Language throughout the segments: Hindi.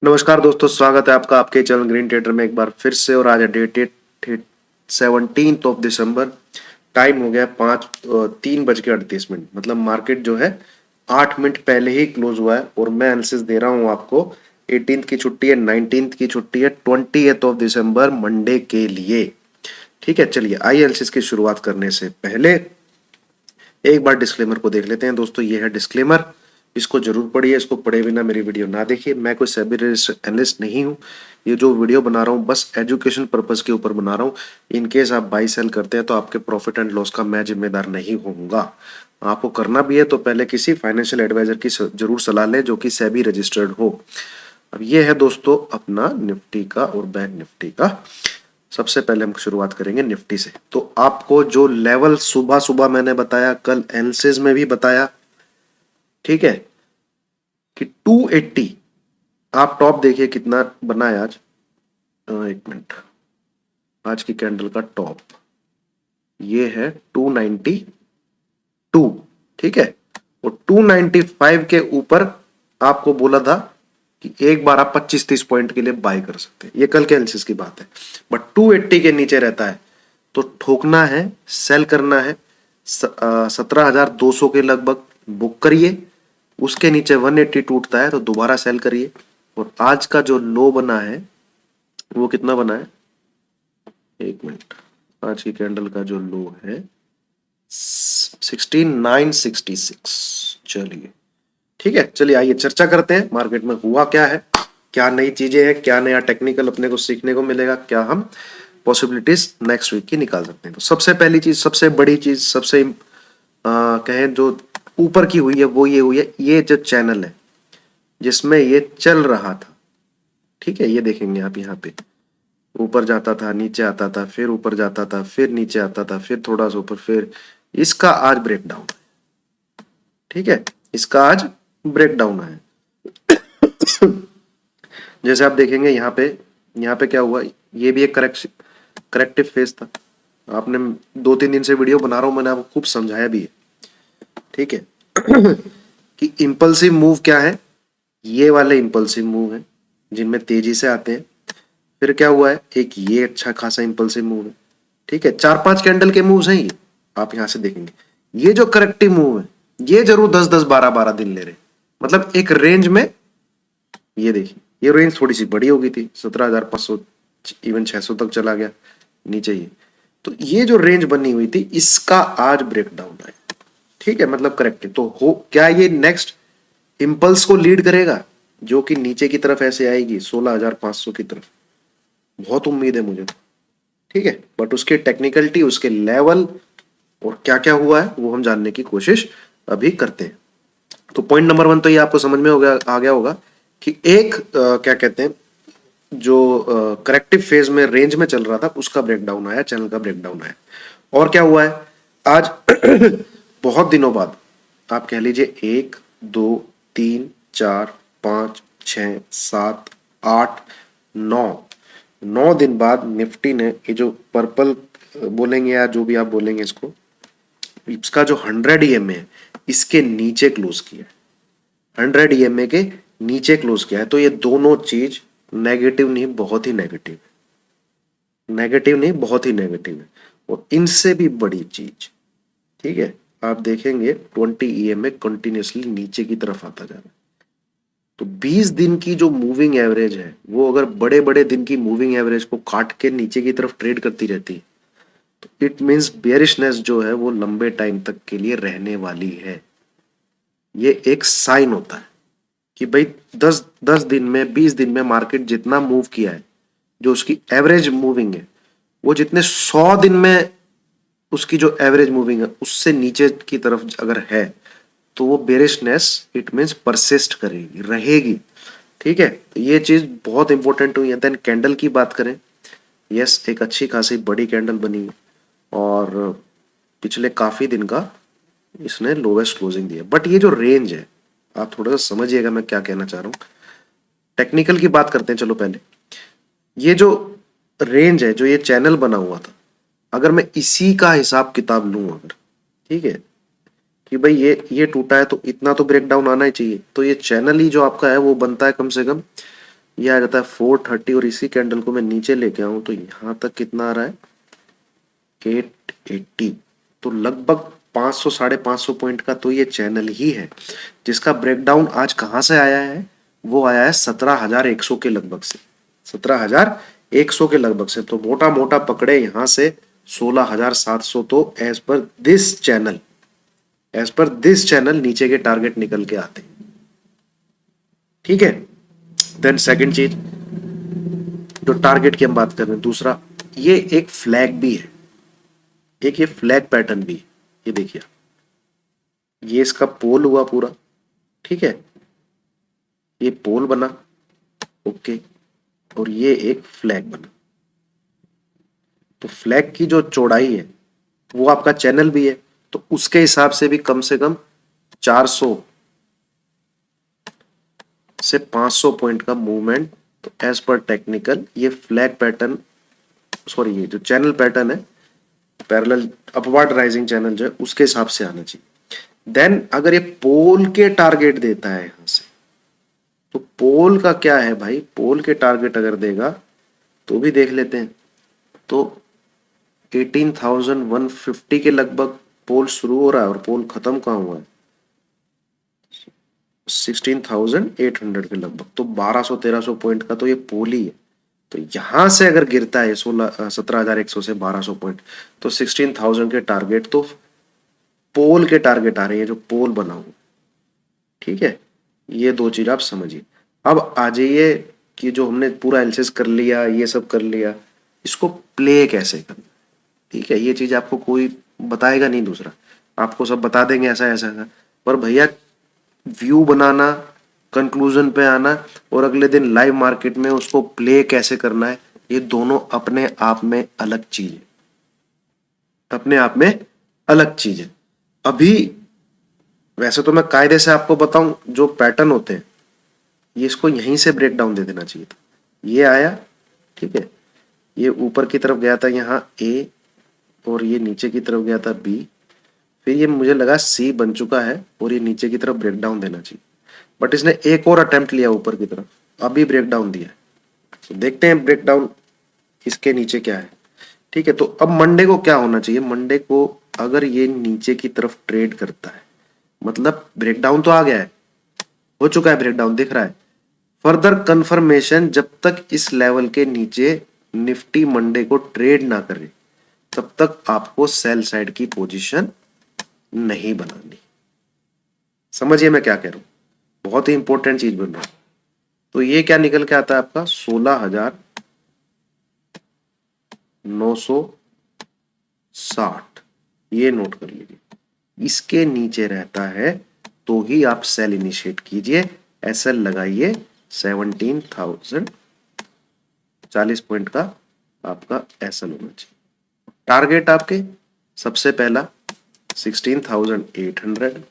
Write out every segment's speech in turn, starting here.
नमस्कार दोस्तों, स्वागत है आपका आपके चैनल ग्रीन ट्रेडर में एक बार फिर से। और आज है डेट 17 ऑफ दिसंबर। टाइम हो गया 3:38। मतलब मार्केट जो है 8 मिनट पहले ही क्लोज हुआ है। और मैं एनालिसिस दे रहा हूँ आपको। 18th की छुट्टी है, 19th की छुट्टी है, 20th ऑफ दिसंबर मंडे के लिए। ठीक है, चलिए आई एनालिसिस की शुरुआत करने से पहले एक बार डिस्क्लेमर को देख लेते हैं। दोस्तों ये है डिस्क्लेमर, इसको जरूर पढ़िए। इसको पढ़े बिना मेरी वीडियो ना देखिए। मैं कोई सेबी एनालिस्ट नहीं हूँ। ये जो वीडियो बना रहा हूँ बस एजुकेशन पर्पस के ऊपर बना रहा हूँ। इन केस आप बाई सेल करते हैं तो आपके प्रॉफिट एंड लॉस का मैं जिम्मेदार नहीं होऊंगा। आपको करना भी है तो पहले किसी फाइनेंशियल एडवाइजर की जरूर सलाह लें जो कि सेबी रजिस्टर्ड हो। अब ये है दोस्तों अपना निफ्टी का और बैंक निफ्टी का। सबसे पहले हम शुरुआत करेंगे निफ्टी से। तो आपको जो लेवल सुबह सुबह मैंने बताया, कल एनालिसिस में भी बताया, ठीक है, कि 280 आप टॉप देखिए कितना बना है आज। एक मिनट, आज की कैंडल का टॉप ये है 292। ठीक है, और 295 के ऊपर आपको बोला था कि एक बार आप 25-30 पॉइंट के लिए बाय कर सकते हैं। ये कल के एनालिसिस की बात है। बट 280 के नीचे रहता है तो ठोकना है, सेल करना है। 17,200 के लगभग बुक करिए। उसके नीचे 180 टूटता है तो दोबारा सेल करिए। और आज का जो लो बना है वो कितना बना है, एक मिनट, आज की कैंडल का जो लो है 16,966। चलिए ठीक है, चलिए आइए चर्चा करते हैं मार्केट में हुआ क्या है, क्या नई चीजें हैं, क्या नया टेक्निकल अपने को सीखने को मिलेगा, क्या हम पॉसिबिलिटीज नेक्स्ट वीक की निकाल सकते हैं। तो सबसे पहली चीज, सबसे बड़ी चीज, सबसे कहें जो ऊपर की हुई है वो ये हुई है, ये जो चैनल है जिसमें ये चल रहा था। ठीक है, ये देखेंगे आप, यहाँ पे ऊपर जाता था, नीचे आता था, फिर ऊपर जाता था, फिर नीचे आता था, फिर थोड़ा सा ऊपर, फिर इसका आज ब्रेकडाउन। ठीक है, इसका आज ब्रेकडाउन है। जैसे आप देखेंगे यहाँ पे क्या हुआ, ये भी एक करेक्टिव फेज था। आपने 2-3 दिन से वीडियो बना रहा हूं, मैंने आपको खूब समझाया भी है। ठीक है कि इंपल्सिव मूव क्या है, ये वाले इंपल्सिव मूव है जिनमें तेजी से आते हैं। फिर क्या हुआ है, एक ये अच्छा खासा इंपल्सिव मूव है। ठीक है, 4-5 कैंडल के मूव्स हैं ये। आप यहां से देखेंगे ये जो करेक्टिव मूव है ये जरूर 10-10 12-12 दिन ले रहे, मतलब एक रेंज में। ये देखिए, ये रेंज थोड़ी सी बड़ी हो गई थी, 17,500 इवन 600 तक चला गया नीचे ये। तो ये जो रेंज बनी हुई थी इसका आज ब्रेकडाउन है। ठीक है, मतलब करेक्टिव तो हो क्या, ये नेक्स्ट इंपल्स को लीड करेगा जो कि नीचे की तरफ ऐसे आएगी 16,500 की तरफ। बहुत उम्मीद है मुझे। ठीक है, बट उसके टेक्निकलिटी, उसके लेवल और क्या क्या हुआ है वो हम जानने की कोशिश अभी करते हैं। तो पॉइंट नंबर 1 तो ये आपको समझ में हो गया, आ गया होगा कि एक क्या कहते हैं, जो करेक्टिव फेज में रेंज में चल रहा था उसका ब्रेकडाउन आया, चैनल का ब्रेकडाउन आया। और क्या हुआ है आज बहुत दिनों बाद, आप कह लीजिए 1 2 3 4 5 6 7 8 9 दिन बाद निफ्टी ने ये जो पर्पल बोलेंगे या जो भी आप बोलेंगे इसको, इसका जो 100 EMA है इसके नीचे क्लोज किया है। 100 EMA के नीचे क्लोज किया है। तो ये दोनों चीज नेगेटिव नहीं, बहुत ही नेगेटिव है। नेगेटिव नहीं, बहुत ही नेगेटिव है। और इनसे भी बड़ी चीज, ठीक है, आप देखेंगे 20 EMA कंटिन्यूसली नीचे की तरफ आता जा रहा है। तो 20 दिन की जो मूविंग एवरेज है वो अगर बड़े बड़े दिन की मूविंग एवरेज को काट के नीचे की तरफ ट्रेड करती रहती है तो इट मींस बेरिशनेस जो है वो लंबे टाइम तक के लिए रहने वाली है। ये एक साइन होता है कि भाई 10 दिन में, 20 दिन में मार्केट जितना मूव किया है, जो उसकी एवरेज मूविंग है, वो जितने 100 दिन में उसकी जो एवरेज मूविंग है उससे नीचे की तरफ अगर है तो वो बेरिशनेस इट मींस परसिस्ट करेगी, रहेगी। ठीक है, तो ये चीज बहुत इंपॉर्टेंट हुई है। देन कैंडल की बात करें, यस एक अच्छी खासी बड़ी कैंडल बनी है और पिछले काफी दिन का इसने लोवेस्ट क्लोजिंग दिया। बट ये जो रेंज है, आप थोड़ा सा समझिएगा मैं क्या कहना चाह रहा हूं। टेक्निकल की बात करते हैं चलो पहले। ये जो रेंज है, जो ये चैनल बना हुआ था, अगर मैं इसी का हिसाब किताब लूं अगर, ठीक है, कि भाई ये टूटा है तो इतना तो ब्रेकडाउन आना ही चाहिए, तो ये चैनल ही जो आपका है वो बनता है कम से कम ये आ जाता है 430 और इसी कैंडल को मैं नीचे लेके आऊं तो यहां तक कितना आ रहा है 880। तो लगभग 500 550 पॉइंट का तो ये चैनल ही है जिसका ब्रेकडाउन आज कहां से आया है, वो आया है 17,100 के लगभग से, 17,100 के लगभग से। तो मोटा मोटा पकड़े यहां से 16,700 तो एज पर दिस चैनल नीचे के टारगेट निकल के आते हैं। ठीक है, देन सेकंड चीज जो टारगेट की हम बात कर रहे हैं, दूसरा ये एक फ्लैग भी है, एक ये फ्लैग पैटर्न भी है। ये देखिए, ये इसका पोल हुआ पूरा, ठीक है, ये पोल बना, ओके, और ये एक फ्लैग बना। तो फ्लैग की जो चौड़ाई है वो आपका चैनल भी है, तो उसके हिसाब से भी कम से कम 400 से 500 पॉइंट का मूवमेंट। तो एज पर टेक्निकल ये फ्लैग पैटर्न, सॉरी ये जो चैनल पैटर्न है पैरेलल अपवर्ड राइजिंग चैनल जो है उसके हिसाब से आना चाहिए। देन अगर ये पोल के टारगेट देता है यहां से, तो पोल का क्या है भाई, पोल के टारगेट अगर देगा तो भी देख लेते हैं। तो 18,150 के लगभग पोल शुरू हो रहा है और पोल खत्म कहाँ हुआ है 16,800 के लगभग। तो 1200-1300 पॉइंट का तो ये पोल ही है। तो यहां से अगर गिरता है 17,100 से 1200 पॉइंट, तो 16,000 के टारगेट तो पोल के टारगेट आ रहे हैं, जो पोल बना हुआ। ठीक है, ये दो चीज आप समझिए। अब आ जाइए कि जो हमने पूरा एनालिसिस कर लिया, ये सब कर लिया, इसको प्ले कैसे करना। ठीक है, ये चीज आपको कोई बताएगा नहीं, दूसरा आपको सब बता देंगे ऐसा ऐसा ऐसा, पर भैया व्यू बनाना, कंक्लूजन पे आना और अगले दिन लाइव मार्केट में उसको प्ले कैसे करना है, ये दोनों अपने आप में अलग चीज है, अपने आप में अलग चीज है। अभी वैसे तो मैं कायदे से आपको बताऊं, जो पैटर्न होते हैं ये इसको यहीं से ब्रेक डाउन दे देना चाहिए था। ये आया, ठीक है, ये ऊपर की तरफ गया था यहाँ ए, और ये नीचे की तरफ गया था बी, फिर ये मुझे लगा सी बन चुका है और ये नीचे की तरफ ब्रेक डाउन देना चाहिए, बट इसने एक और अटेम्प्ट लिया ऊपर की तरफ, अभी ब्रेक डाउन दिया है। तो देखते हैं ब्रेक डाउन इसके नीचे क्या है। ठीक है, तो अब मंडे को क्या होना चाहिए, मंडे को अगर ये नीचे की तरफ ट्रेड करता है, मतलब ब्रेक डाउन तो आ गया है, हो चुका है ब्रेक डाउन, दिख रहा है। फर्दर कंफर्मेशन, जब तक इस लेवल के नीचे निफ्टी मंडे को ट्रेड ना करे तब तक आपको सेल साइड की पोजीशन नहीं बनानी। समझिए मैं क्या कह रहा हूं, बहुत ही इंपॉर्टेंट चीज बन रहा है। तो ये क्या निकल के आता है आपका 16,960, ये नोट कर लीजिए। इसके नीचे रहता है तो ही आप सेल इनिशिएट कीजिए, एसएल लगाइए 17,000, 40 पॉइंट का आपका एसएल होना चाहिए। टारगेट आपके सबसे पहला 16,800,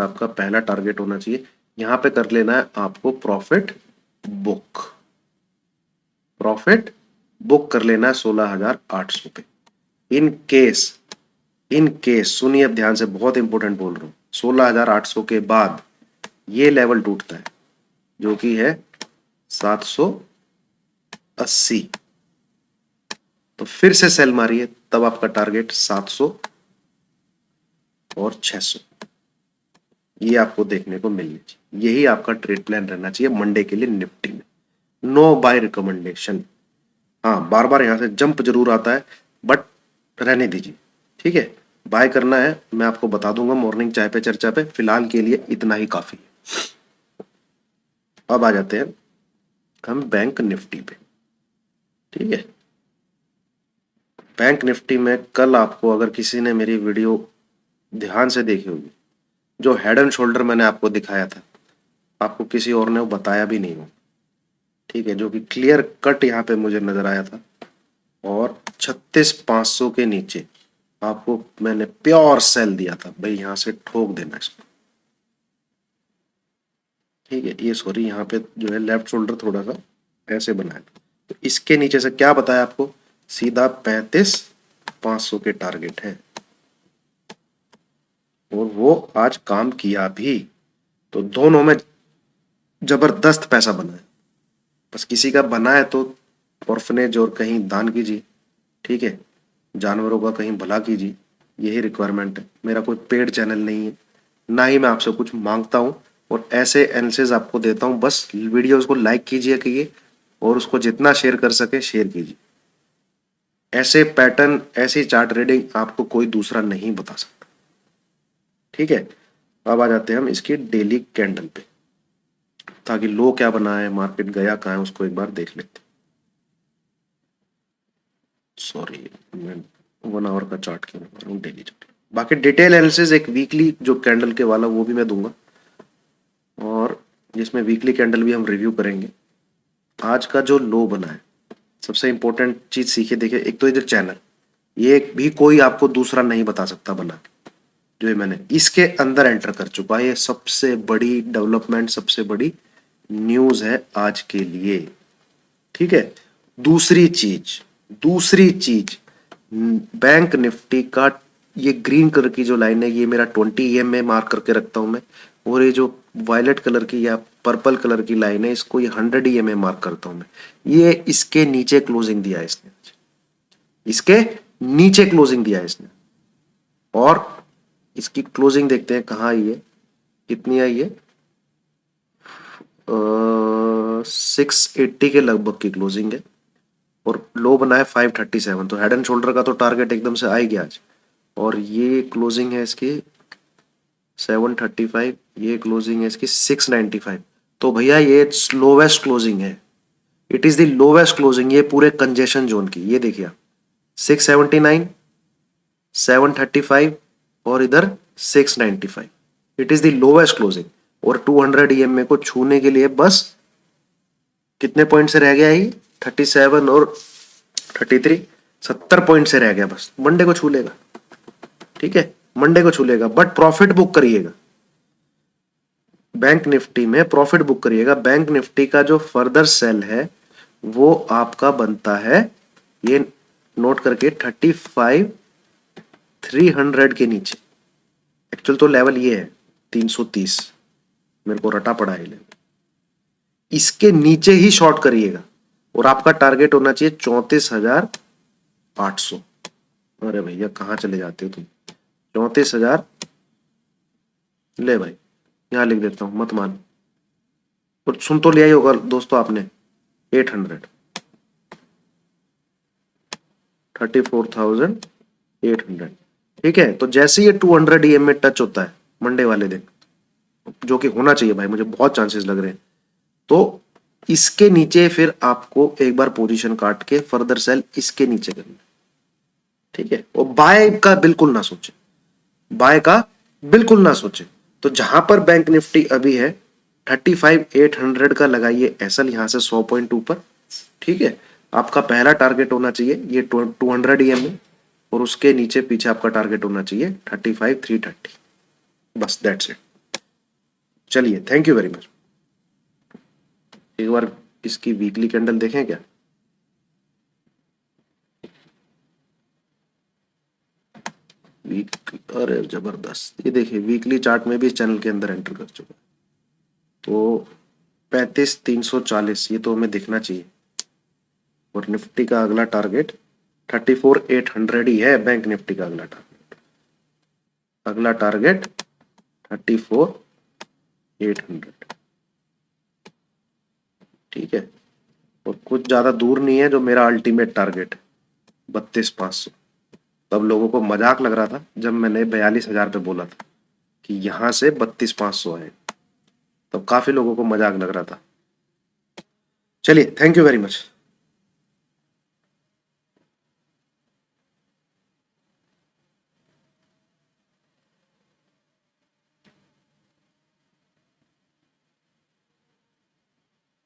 आपका पहला टारगेट होना चाहिए। यहां पे कर लेना है आपको प्रॉफिट बुक, प्रॉफिट बुक कर लेना है 16,800 पे। इन केस सुनिए अब ध्यान से, बहुत इंपॉर्टेंट बोल रहा हूं, 16,800 के बाद ये लेवल टूटता है जो कि है 780, तो फिर से सेल मारिए, तब आपका टारगेट 700 और 600, ये आपको देखने को मिलनी चाहिए। यही आपका ट्रेड प्लान रहना चाहिए मंडे के लिए निफ्टी में। No buy recommendation. हाँ, बार बार यहां से जंप जरूर आता है, बट रहने दीजिए। ठीक है, बाय करना है मैं आपको बता दूंगा मॉर्निंग चाय पे चर्चा पे, फिलहाल के लिए इतना ही काफी है। अब आ जाते हैं हम बैंक निफ्टी पे। ठीक है, बैंक निफ्टी में कल आपको अगर किसी ने मेरी वीडियो ध्यान से देखी होगी, जो हेड एंड शोल्डर मैंने आपको दिखाया था, आपको किसी और ने वो बताया भी नहीं हो। ठीक है, जो कि क्लियर कट यहाँ पे मुझे नजर आया था, और 36,500 के नीचे आपको मैंने प्योर सेल दिया था, भाई यहां से ठोक देना इसको। ठीक है, ये सॉरी यहाँ पे जो है लेफ्ट शोल्डर थोड़ा सा ऐसे बनाया था, तो इसके नीचे से क्या बताया आपको, सीधा 35,500 के टारगेट है। और वो आज काम किया भी, तो दोनों में जबरदस्त पैसा बना है। बस किसी का बना है तो ऑर्फनेज और कहीं दान कीजिए, ठीक है, जानवरों का कहीं भला कीजिए, यही रिक्वायरमेंट है। मेरा कोई पेड चैनल नहीं है, ना ही मैं आपसे कुछ मांगता हूँ, और ऐसे एनालिसिस आपको देता हूँ। बस वीडियोस को लाइक कीजिए और उसको जितना शेयर कर सके शेयर कीजिए। ऐसे पैटर्न, ऐसी चार्ट रीडिंग आपको कोई दूसरा नहीं बता सकता, ठीक है। अब आ जाते हैं हम इसकी डेली कैंडल पे, ताकि लो क्या बना है, मार्केट गया कहाँ है, उसको एक बार देख लेते हैं। सॉरी, मैं 1 आवर का चार्ट क्यों बना रहा हूँ, डेली चार्ट। बाकी डिटेल एनालिसिस एक वीकली जो कैंडल के वाला वो भी मैं दूंगा, और जिसमें वीकली कैंडल भी हम रिव्यू करेंगे। आज का जो लो बना है, सबसे इंपॉर्टेंट चीज सीखे देखिए, एक तो इधर चैनल, ये भी कोई आपको दूसरा नहीं बता सकता बना के, जो है मैंने इसके अंदर एंटर कर चुका है। ये सबसे बड़ी डेवलपमेंट, सबसे बड़ी न्यूज है आज के लिए, ठीक है। दूसरी चीज बैंक निफ्टी का ये ग्रीन कलर की जो लाइन है, ये मेरा 20 EM में मार्क करके रखता हूं मैं, और ये जो वायलेट कलर की या पर्पल कलर की लाइन है, इसको ये 100 EM में मार्क करता हूं मैं। ये इसके नीचे क्लोजिंग दिया है इसने, इसके नीचे क्लोजिंग दिया है इसने, और इसकी क्लोजिंग देखते हैं कहाँ आई है, कितनी आई है, 680 के लगभग की क्लोजिंग है, और लो बना है 537। तो हेड एंड शोल्डर का तो टारगेट एकदम से आ ही गया आज, और ये क्लोजिंग है इसकी 735, ये क्लोजिंग है इसकी 695। तो भैया ये लोवेस्ट क्लोजिंग है, it is the lowest closing ये पूरे कंजेशन जोन की। ये देखिए 679, 735 और इधर 695, it is the lowest closing. और 200 EMA को छूने के लिए बस कितने पॉइंट से रह गया ही, 37 और 33, 70 पॉइंट से रह गया, बस मंडे को छू लेगा, ठीक है, मंडे को छू लेगा। बट प्रॉफिट बुक करिएगा, बैंक निफ्टी में प्रॉफिट बुक करिएगा। बैंक निफ्टी का जो फर्दर सेल है वो आपका बनता है, ये नोट करके, 35,300 के नीचे। एक्चुअल तो लेवल ये है 330, मेरे को रटा पड़ा है लेवल, इसके नीचे ही शॉर्ट करिएगा, और आपका टारगेट होना चाहिए 34,800। अरे भैया कहाँ चले जाते हो तुम, 34,000 ले भाई, यहां लिख देता हूं, मत मान, और सुन तो लिया ही होगा दोस्तों आपने, 800, 34,800, ठीक है। तो जैसे ये 200 EM में टच होता है मंडे वाले दिन, जो कि होना चाहिए भाई, मुझे बहुत चांसेस लग रहे हैं, तो इसके नीचे फिर आपको एक बार पोजीशन काट के फर्दर सेल इसके नीचे करना, ठीक है। और बाय का बिल्कुल ना सोचे, बाय का बिल्कुल ना सोचे। तो जहां पर बैंक निफ्टी अभी है 35,800 का लगाइए एसएल, यहां से 100 पॉइंट ऊपर, ठीक है। आपका पहला टारगेट होना चाहिए ये 200 EM में, और उसके नीचे पीछे आपका टारगेट होना चाहिए 35,330, बस दैट्स इट। चलिए, थैंक यू वेरी मच। एक बार इसकी वीकली कैंडल देखें क्या, वीक, अरे जबरदस्त, ये देखिए वीकली चार्ट में भी इस चैनल के अंदर एंटर कर चुका है। तो 35,340 ये तो हमें दिखना चाहिए, और निफ्टी का अगला टारगेट 34,800 ही है। बैंक निफ्टी का अगला टारगेट 34,800, ठीक है। और कुछ ज्यादा दूर नहीं है जो मेरा अल्टीमेट टारगेट है, 32,500। तब लोगों को मजाक लग रहा था जब मैंने 42,000 पे बोला था कि यहां से 32,500 है, तब काफी लोगों को मजाक लग रहा था। चलिए, थैंक यू वेरी मच।